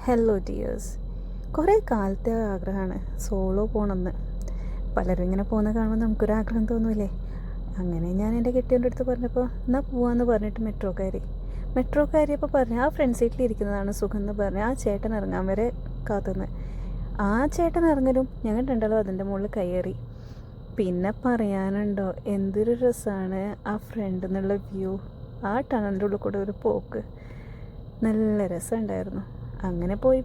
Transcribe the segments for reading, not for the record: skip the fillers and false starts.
Hello dears, കുറേ കാലത്തെ ആഗ്രഹമാണ് സോളോ പോകണമെന്ന്. പലരും ഇങ്ങനെ പോകുന്ന കാണുമ്പോൾ നമുക്കൊരാഗ്രഹം തോന്നൂലേ? അങ്ങനെ ഞാൻ എൻ്റെ കെട്ടിയവൻ്റെ അടുത്ത് പറഞ്ഞപ്പോൾ എന്നാൽ പോവാമെന്ന് പറഞ്ഞിട്ട് മെട്രോ കയറിയപ്പോൾ പറഞ്ഞു ആ ഫ്രണ്ട് സീറ്റിൽ ഇരിക്കുന്നതാണ് സുഖം എന്ന് പറഞ്ഞ് ആ ചേട്ടൻ ഇറങ്ങാൻ വരെ കാത്തുനിന്ന്. ആ ചേട്ടൻ ഇറങ്ങലും ഞങ്ങൾ രണ്ടാളും അതിൻ്റെ മുകളിൽ കയറി. പിന്നെ പറയാനുണ്ടോ, എന്തൊരു രസമാണ് ആ ഫ്രണ്ടിൽ നിന്നുള്ള വ്യൂ. ആ ടണലിൻ്റെ ഉള്ളിൽ കൂടെ ഒരു പോക്ക് നല്ല രസമുണ്ടായിരുന്നു. അങ്ങനെ പോയി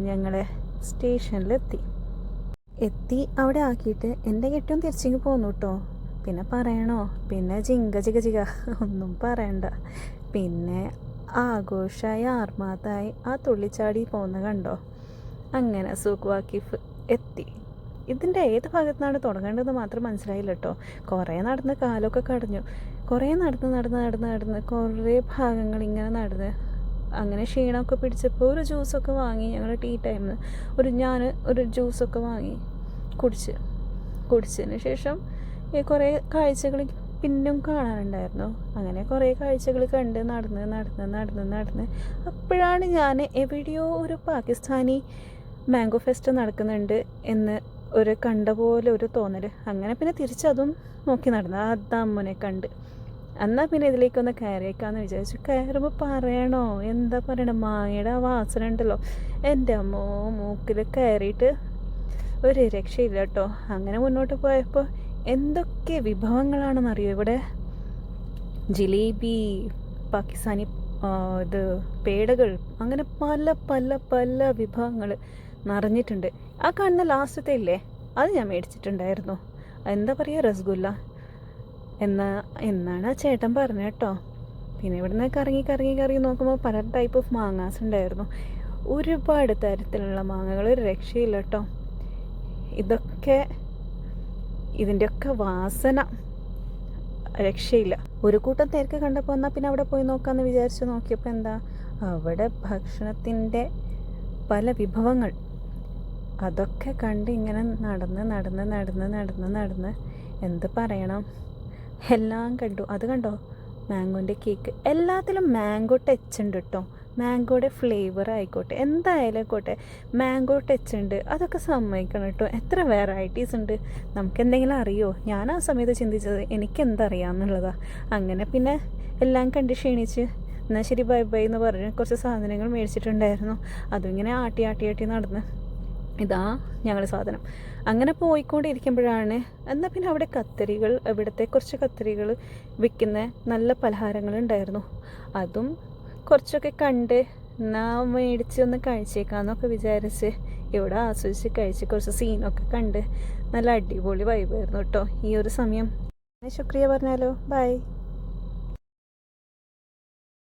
ഞങ്ങളെ സ്റ്റേഷനിലെത്തി. അവിടെ ആക്കിയിട്ട് എൻ്റെ കെട്ടും തിരിച്ചിങ്ങ് പോന്നു കേട്ടോ. പിന്നെ പറയണോ, പിന്നെ ജിഗ ഒന്നും പറയണ്ട. പിന്നെ ആഘോഷമായി ആർമാതായി ആ തുള്ളിച്ചാടി പോകുന്ന കണ്ടോ. അങ്ങനെ സൂഖ് വാക്കിഫ് എത്തി. ഇതിൻ്റെ ഏത് ഭാഗത്തു നിന്നാണ് തുടങ്ങേണ്ടത് മാത്രം മനസ്സിലായില്ല കേട്ടോ. കുറേ നടന്ന് കാലൊക്കെ കടഞ്ഞു. കുറേ നടന്ന് കുറേ ഭാഗങ്ങൾ ഇങ്ങനെ നടന്ന് അങ്ങനെ ക്ഷീണമൊക്കെ പിടിച്ചപ്പോൾ ഒരു ജ്യൂസൊക്കെ വാങ്ങി. ഞങ്ങൾ ടീ ടൈമിൽ ഞാൻ ഒരു ജ്യൂസൊക്കെ വാങ്ങി കുടിച്ചതിന് ശേഷം കുറേ കാഴ്ചകൾ പിന്നും കാണാനുണ്ടായിരുന്നു. അങ്ങനെ കുറേ കാഴ്ചകൾ കണ്ട് നടന്ന് അപ്പോഴാണ് ഞാൻ എവിടെയോ ഒരു പാകിസ്ഥാനി മാംഗോ ഫെസ്റ്റ് നടക്കുന്നുണ്ട് എന്ന് കണ്ട പോലെ ഒരു തോന്നൽ. അങ്ങനെ പിന്നെ തിരിച്ചതും നോക്കി നടന്നു. ആ ദമ്മുനെ കണ്ട് എന്നാൽ പിന്നെ ഇതിലേക്കൊന്ന് കയറിയേക്കാന്ന് വിചാരിച്ചു. കയറുമ്പോൾ പറയണോ, എന്താ പറയണ, മാങ്ങയുടെ ആ വാസന ഉണ്ടല്ലോ എൻ്റെ അമ്മോ, മൂക്കിൽ കയറിയിട്ട് ഒരു രക്ഷയില്ല കേട്ടോ. അങ്ങനെ മുന്നോട്ട് പോയപ്പോൾ എന്തൊക്കെ വിഭവങ്ങളാണെന്നറിയോ ഇവിടെ. ജിലേബി, പാകിസ്ഥാനി പേടകൾ, അങ്ങനെ പല പല പല വിഭവങ്ങൾ നിറഞ്ഞിട്ടുണ്ട്. ആ കാണുന്ന ലാസ്റ്റത്തെ ഇല്ലേ, അത് ഞാൻ മേടിച്ചിട്ടുണ്ടായിരുന്നു. എന്താ പറയുക, രസഗുല്ല എന്നാണ് ആ ചേട്ടൻ പറഞ്ഞത് കേട്ടോ. പിന്നെ ഇവിടുന്ന് കറങ്ങി നോക്കുമ്പോൾ പല ടൈപ്പ് ഓഫ് മാങ്ങാസ് ഉണ്ടായിരുന്നു. ഒരുപാട് തരത്തിലുള്ള മാങ്ങകൾ, ഒരു രക്ഷയില്ല കേട്ടോ. ഇതിൻ്റെയൊക്കെ വാസന രക്ഷയില്ല. ഒരു കൂട്ടം തിരക്ക് കണ്ടപ്പോൾ എന്നാൽ പിന്നെ അവിടെ പോയി നോക്കാമെന്ന് വിചാരിച്ച് നോക്കിയപ്പോൾ എന്താ, അവിടെ ഭക്ഷണത്തിൻ്റെ പല വിഭവങ്ങൾ. അതൊക്കെ കണ്ട് ഇങ്ങനെ നടന്ന് എന്ത് പറയണം, എല്ലാം കണ്ടു. അത് കണ്ടോ, മാംഗോൻ്റെ കേക്ക്. എല്ലാത്തിലും മാംഗോ ടച്ച് ഉണ്ട് കേട്ടോ. മാംഗോയുടെ ഫ്ലേവർ ആയിക്കോട്ടെ, എന്തായാലും ആയിക്കോട്ടെ, മാംഗോ ടച്ച് ഉണ്ട്. അതൊക്കെ സമ്മതിക്കണം കേട്ടോ. എത്ര വെറൈറ്റീസ് ഉണ്ട്. നമുക്കെന്തെങ്കിലും അറിയോ? ഞാൻ ആ സമയത്ത് ചിന്തിച്ചത് എനിക്കെന്തറിയാമെന്നുള്ളതാണ്. അങ്ങനെ പിന്നെ എല്ലാം കണ്ട് ക്ഷീണിച്ച് എന്നാൽ ശരി ബൈ എന്ന് പറഞ്ഞ് കുറച്ച് സാധനങ്ങൾ മേടിച്ചിട്ടുണ്ടായിരുന്നു. അതും ഇങ്ങനെ ആട്ടി നടന്ന് ഇതാ ഞങ്ങൾ സാധനം. അങ്ങനെ പോയിക്കൊണ്ടിരിക്കുമ്പോഴാണ് എന്നാൽ പിന്നെ അവിടെ ഇവിടുത്തെ കുറച്ച് കത്തരികൾ വിൽക്കുന്ന നല്ല പലഹാരങ്ങളുണ്ടായിരുന്നു. അതും കുറച്ചൊക്കെ കണ്ട് മേടിച്ച് ഒന്ന് കഴിച്ചേക്കാന്നൊക്കെ വിചാരിച്ച് ഇവിടെ ആസ്വദിച്ച് കഴിച്ച് കുറച്ച് സീനൊക്കെ കണ്ട് നല്ല അടിപൊളി വൈബായിരുന്നു കേട്ടോ ഈ ഒരു സമയം. ശുക്രിയ പറഞ്ഞാലോ, ബൈ.